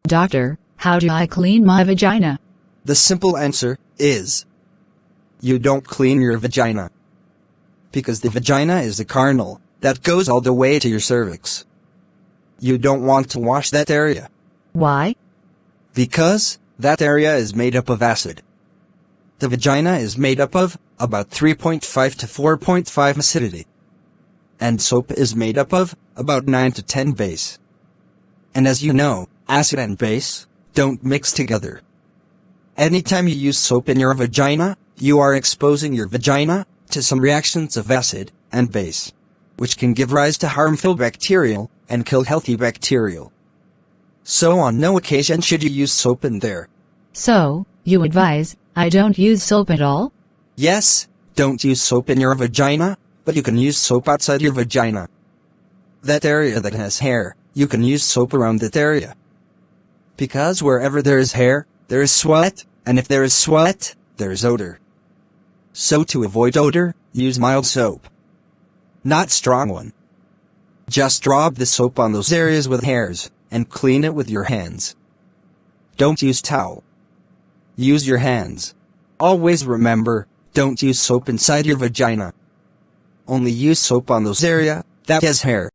Doctor, how do I clean my vagina? The simple answer is you don't clean your vagina. Because the vagina is the carnal that goes all the way to your cervix. You don't want to wash that area. Why? Because that area is made up of acid. The vagina is made up of about 3.5 to 4.5 acidity. And soap is made up of about 9 to 10 base. And as you know, acid and base don't mix together. Anytime you use soap in your vagina, you are exposing your vagina to some reactions of acid and base, which can give rise to harmful bacterial and kill healthy bacterial. So on no occasion should you use soap in there. So, you advise, I don't use soap at all? Yes, don't use soap in your vagina, but you can use soap outside your vagina. That area that has hair, you can use soap around that area. Because wherever there is hair, there is sweat, and if there is sweat, there is odor. So to avoid odor, use mild soap. Not strong one. Just drop the soap on those areas with hairs, and clean it with your hands. Don't use towel. Use your hands. Always remember, don't use soap inside your vagina. Only use soap on those area that has hair.